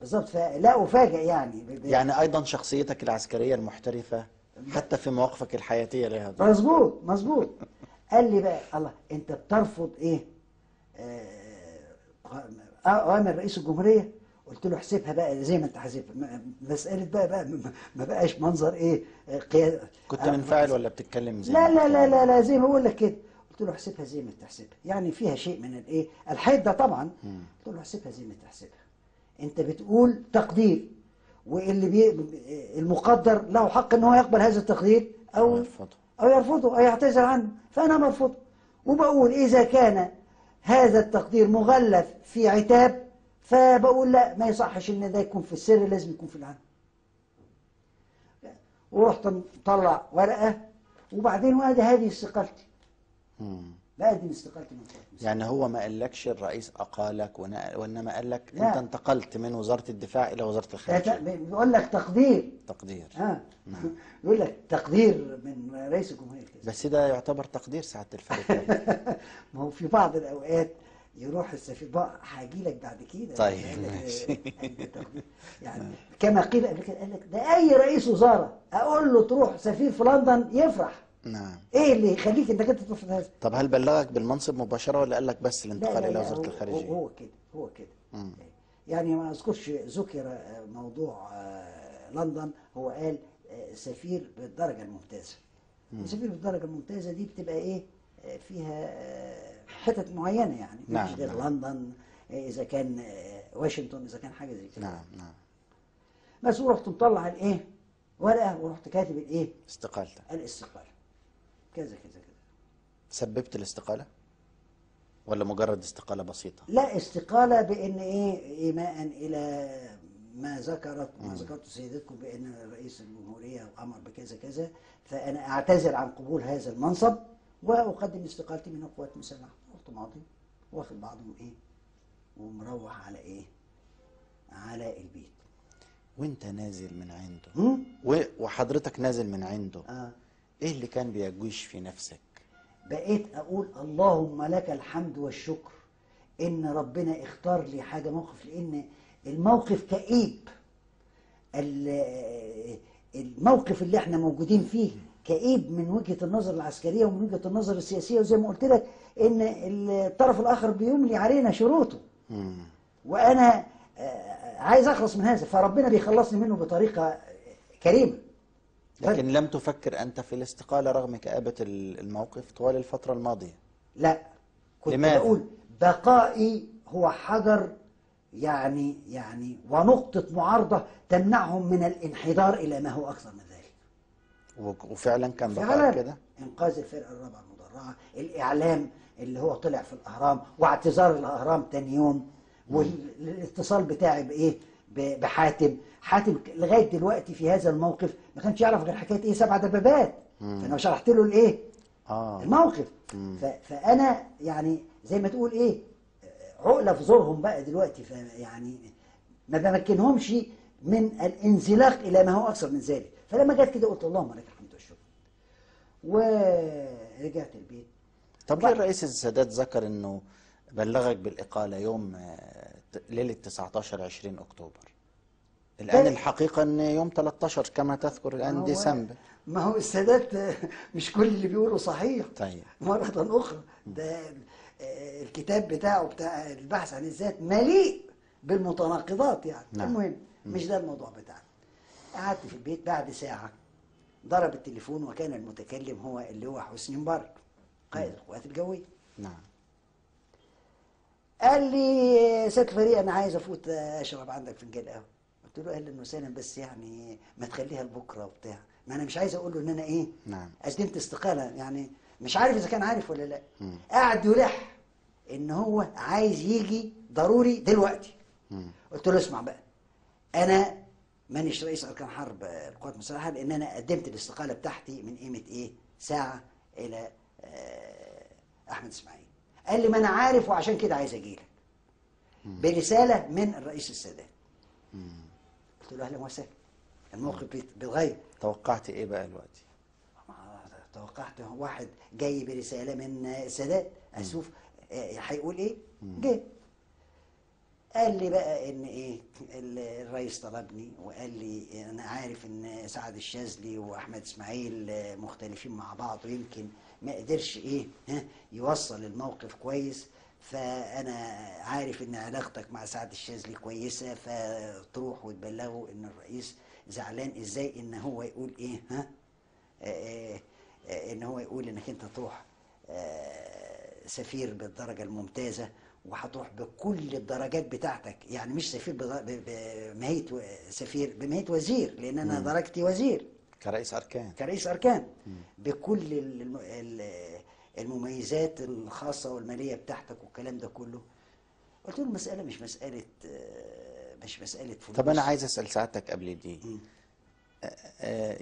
بالظبط. فلا افاجئ يعني يعني ايضا شخصيتك العسكريه المحترفه حتى في مواقفك الحياتيه لها دور. مظبوط مظبوط. قال لي بقى الله انت بترفض ايه اوامر رئيس الجمهوريه؟ قلت له احسبها بقى زي ما انت حاسبها، مساله بقى ما بقاش منظر ايه قيادة. كنت منفعل ولا بتتكلم زي لا ما لا لا لا بتتكلم؟ لا زي ما بقول لك كده. قلت له احسبها زي ما انت تحسبها، يعني فيها شيء من الايه الحده طبعا. قلت له احسبها زي ما تحسبها، انت بتقول تقدير، واللي المقدر له حق ان هو يقبل هذا التقدير او او يرفضه. او يرفضه او يعتذر عنه، فانا مرفضه. وبقول اذا كان هذا التقدير مغلف في عتاب، فبقول لا، ما يصحش ان ده يكون في السر، لازم يكون في العلن. ورحت مطلع ورقه، وبعدين وادي هذه استقالتي. بقدم استقالتي من القوات. يعني هو ما قالكش الرئيس اقالك وانما قال لك لا. انت انتقلت من وزاره الدفاع الى وزاره الخارجيه. بيقول لك تقدير. تقدير. بيقول لك تقدير من رئيس الجمهوريه كده. بس ده يعتبر تقدير سعاده الفريق. ما هو في بعض الاوقات يروح السفير بقى، هاجي لك بعد كده. طيب قال لك ماشي. يعني كما قيل قبل كده، قال لك ده اي رئيس وزاره اقول له تروح سفير في لندن يفرح. نعم. ايه اللي يخليك انك انت ترفض هذا؟ طب هل بلغك بالمنصب مباشره ولا قال لك بس لا الانتقال لا الى لا، وزاره الخارجيه؟ هو كده، هو كده. يعني ما اذكرش ذكر موضوع لندن. هو قال سفير بالدرجه الممتازه. السفير بالدرجه الممتازه دي بتبقى ايه فيها حتت معينه، يعني نعم. مش غير نعم. لندن، اذا كان واشنطن، اذا كان حاجه زي كده. نعم. نعم. بس ورحت مطلع الايه ورقه، ورحت كاتب الايه استقالتك. الاستقاله كذا كذا كذا. سببت الاستقاله ولا مجرد استقاله بسيطه؟ لا، استقالة بأن إيه إيماء إلى ما ذكرت سيدتكم بأن رئيس الجمهورية أمر بكذا كذا، فأنا أعتذر عن قبول هذا المنصب وأقدم استقالتي من القوات المسلحة. قلت ماضي، واخد بعضهم إيه ومروح على إيه على البيت. وانت نازل من عنده وحضرتك نازل من عنده، ايه اللي كان بيجوش في نفسك؟ بقيت أقول اللهم لك الحمد والشكر إن ربنا اختار لي حاجة موقف، لأن الموقف كئيب. الموقف اللي احنا موجودين فيه كئيب من وجهة النظر العسكرية ومن وجهة النظر السياسية، وزي ما قلت لك إن الطرف الآخر بيملي علينا شروطه. وأنا عايز أخلص من هذا، فربنا بيخلصني منه بطريقة كريمة. لكن لم تفكر أنت في الاستقالة رغم كآبة الموقف طوال الفترة الماضية؟ لا، كنت لماذا؟ بقول بقائي هو حجر يعني ونقطة معارضة تمنعهم من الانحدار إلى ما هو أكثر من ذلك. وفعلا كان بقائك كده؟ إنقاذ الفرقة الرابعة المدرعة، الإعلام اللي هو طلع في الأهرام، واعتذار الأهرام تاني يوم، والاتصال بتاعي بإيه بحاتم. حاتم لغاية دلوقتي في هذا الموقف ما كانش يعرف غير حكاية إيه 7 دبابات. فأنا شرحت له الإيه الموقف. فأنا يعني زي ما تقول إيه عقلة في زورهم بقى دلوقتي، فيعني ما بمكنهمش من الانزلاق إلى ما هو أكثر من ذلك. فلما جت كده قلت اللهم لك الحمد والشكر، ورجعت البيت. طب ليه الرئيس السادات ذكر إنه بلغك بالإقالة يوم ليلة 19-20 أكتوبر؟ الآن الحقيقة أن يوم 13 كما تذكر الآن ديسمبر. ما هو السادات مش كل اللي بيقوله صحيح. طيب. مرة أخرى ده الكتاب بتاعه بتاع البحث عن الذات مليء بالمتناقضات يعني. نعم. المهم مش ده الموضوع بتاعنا. قعدت في البيت، بعد ساعة ضرب التليفون، وكان المتكلم هو اللي هو حسني مبارك قائد القوات الجوية. نعم. قال لي سيادة الفريق أنا عايز أفوت أشرب عندك فنجان قهوة. قلت له أهلا وسهلا، بس يعني ما تخليها لبكرة وبتاع، ما أنا مش عايز أقول له إن أنا إيه نعم. قدمت استقالة، يعني مش عارف إذا كان عارف ولا لا. قاعد يلح إن هو عايز يجي ضروري دلوقتي. قلت له اسمع بقى، أنا مانيش رئيس أركان حرب القوات المسلحة، لأن أنا قدمت الاستقالة بتاعتي من قيمة إيه ساعة إلى أحمد إسماعيل. قال لي ما أنا عارف، وعشان كده عايز أجي لك برسالة من الرئيس السادات. قلت له أهلا وسهلا، الموقف بيتغير. توقعت إيه بقى دلوقتي؟ توقعت واحد جاي برسالة من السادات، أشوف هيقول إيه. جه قال لي بقى إن إيه الرئيس طلبني وقال لي انا عارف ان سعد الشاذلي واحمد اسماعيل مختلفين مع بعض ويمكن ما قدرش يوصل الموقف كويس، فانا عارف ان علاقتك مع سعد الشاذلي كويسه، فتروح وتبلغه ان الرئيس زعلان ازاي ان هو يقول ان هو يقول انك انت تروح سفير بالدرجه الممتازه، وهتروح بكل الدرجات بتاعتك، يعني مش سفير بمهية سفير، بمهية وزير، لان انا درجتي وزير كرئيس اركان. كرئيس اركان، بكل المميزات الخاصه والماليه بتاعتك والكلام ده كله. قلت له المساله مش مساله فلوس. طب انا عايز اسال سعادتك قبل دي،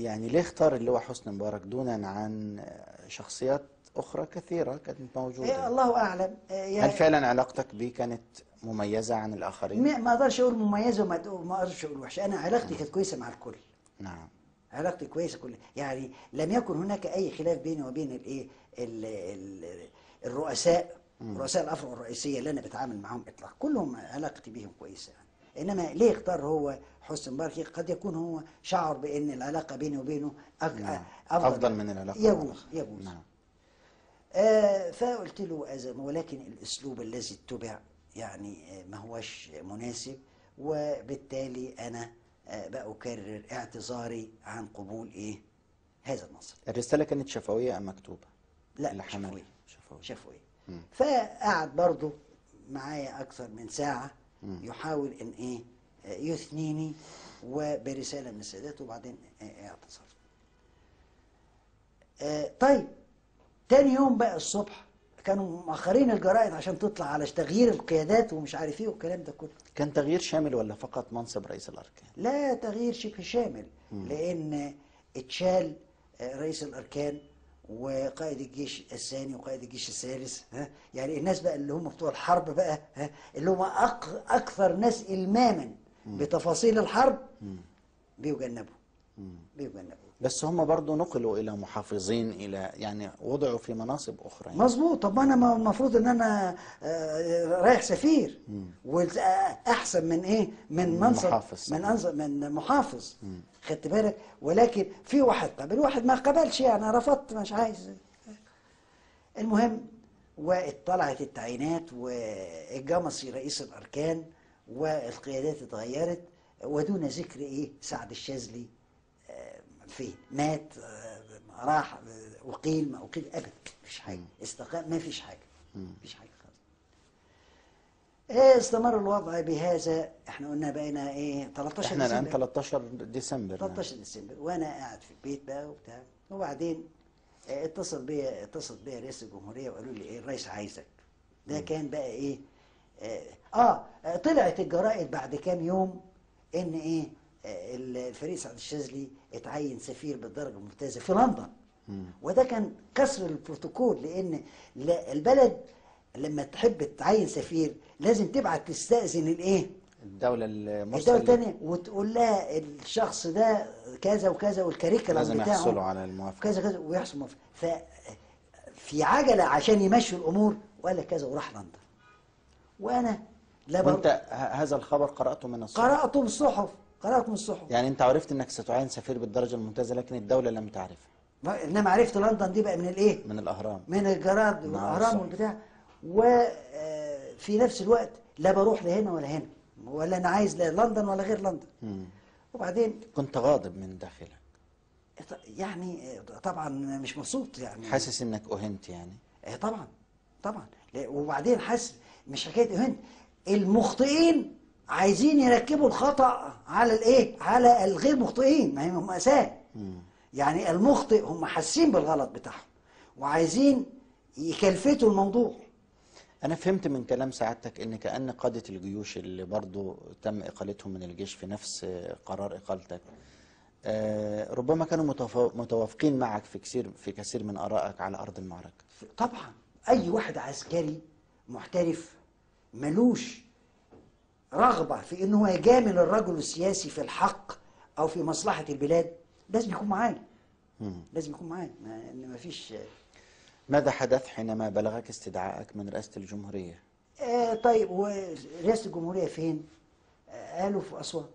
يعني ليه اختار اللواء حسني مبارك دونا عن شخصيات اخرى كثيره كانت موجوده؟ الله اعلم. هل فعلا علاقتك بيه كانت مميزه عن الاخرين؟ ما اقدرش اقول مميزه وما اقدرش اقول وحشه، انا علاقتي كانت كويسه مع الكل. نعم. علاقتي كويسه كل، يعني لم يكن هناك اي خلاف بيني وبين الرؤساء، رؤساء الافرع الرئيسيه اللي انا بتعامل معهم اطلاقا، كلهم علاقتي بهم كويسه يعني. انما ليه اختار هو حسني مبارك؟ قد يكون هو شعر بان العلاقه بيني وبينه افضل من العلاقه. يجوز. نعم. فقلت له أزم، ولكن الاسلوب الذي اتبع يعني ما هوش مناسب، وبالتالي انا بأكرر اعتذاري عن قبول هذا النص. الرساله كانت شفويه ام مكتوبه؟ لا، شفوية. فقعد برضه معايا اكثر من ساعه يحاول ان يثنيني وبرساله من السادات، وبعدين اعتذر. طيب تاني يوم بقى الصبح كانوا مؤخرين الجرائد عشان تطلع على تغيير القيادات ومش عارف ايه والكلام ده كله. كان تغيير شامل ولا فقط منصب رئيس الاركان؟ لا، تغيير شبه شامل. لان اتشال رئيس الاركان وقائد الجيش الثاني وقائد الجيش الثالث، يعني الناس بقى اللي هم بتوع الحرب بقى، اللي هم اكثر ناس الماما بتفاصيل الحرب، بيجنبوا. بس هم برضو نقلوا الى محافظين، الى يعني وضعوا في مناصب اخرى يعني. مظبوط. طب انا المفروض ان انا رايح سفير، واحسن من من منصب محافظ، من محافظ. خدت بالك؟ ولكن في واحد قبل، واحد ما قبلش، يعني رفضت، مش عايز. المهم، واطلعت التعيينات والجمصي رئيس الاركان والقيادات اتغيرت، ودون ذكر سعد الشاذلي فين مات، راح، أقيل ما أقيل، أبدا مفيش حاجة، استقام، ما فيش حاجة، مفيش حاجة خالص. استمر الوضع بهذا. احنا قلنا بقينا 13 احنا الآن ديسمبر. 13 ديسمبر 13 ديسمبر، وأنا قاعد في البيت بقى وبتاع، وبعدين اتصلت بيا رئيس الجمهورية وقالوا لي الرئيس عايزك. ده كان بقى طلعت الجرائد بعد كام يوم ان الفريق سعد الشاذلي اتعين سفير بالدرجه الممتازه في لندن. وده كان كسر البروتوكول، لان البلد لما تحب تعين سفير لازم تبعت تستأذن الدولة المرسلة، الدولة الثانية، وتقول لها الشخص ده كذا وكذا والكاريكولم بتاعه لازم يحصلوا على الموافقة كذا كذا، ويحصل موافقة. ففي عجلة عشان يمشوا الأمور وقال لك كذا، وراح لندن. وأنا وانت هذا الخبر قرأته من الصحف؟ قرأته من الصحف. يعني انت عرفت انك ستعين سفير بالدرجة الممتازة، لكن الدولة لم تعرفها. انما عرفت لندن دي بقى من من الأهرام، من الجرائد والأهرام والبتاع. وفي نفس الوقت لا بروح لهنا ولا هنا، ولا انا عايز لندن ولا غير لندن. وبعدين كنت غاضب من داخلك يعني، طبعا مش مبسوط، يعني حاسس انك اهنت يعني. طبعا. وبعدين حاسس مش حكايه اهنت، المخطئين عايزين يركبوا الخطأ على على الغير مخطئين، ما هم مأساة. يعني المخطئ هم حاسين بالغلط بتاعهم وعايزين يكلفتوا الموضوع. أنا فهمت من كلام سعادتك إن كأن قادة الجيوش اللي برضو تم إقالتهم من الجيش في نفس قرار إقالتك، ربما كانوا متوافقين معك في كثير من آرائك على أرض المعركة. طبعا أي واحد عسكري محترف ملوش رغبة في إنه هو يجامل الرجل السياسي في الحق أو في مصلحة البلاد، لازم يكون معايا. ما فيش. ماذا حدث حينما بلغك استدعائك من رئاسة الجمهورية؟ طيب، ورئاسة الجمهورية فين؟ قالوا في أسوان.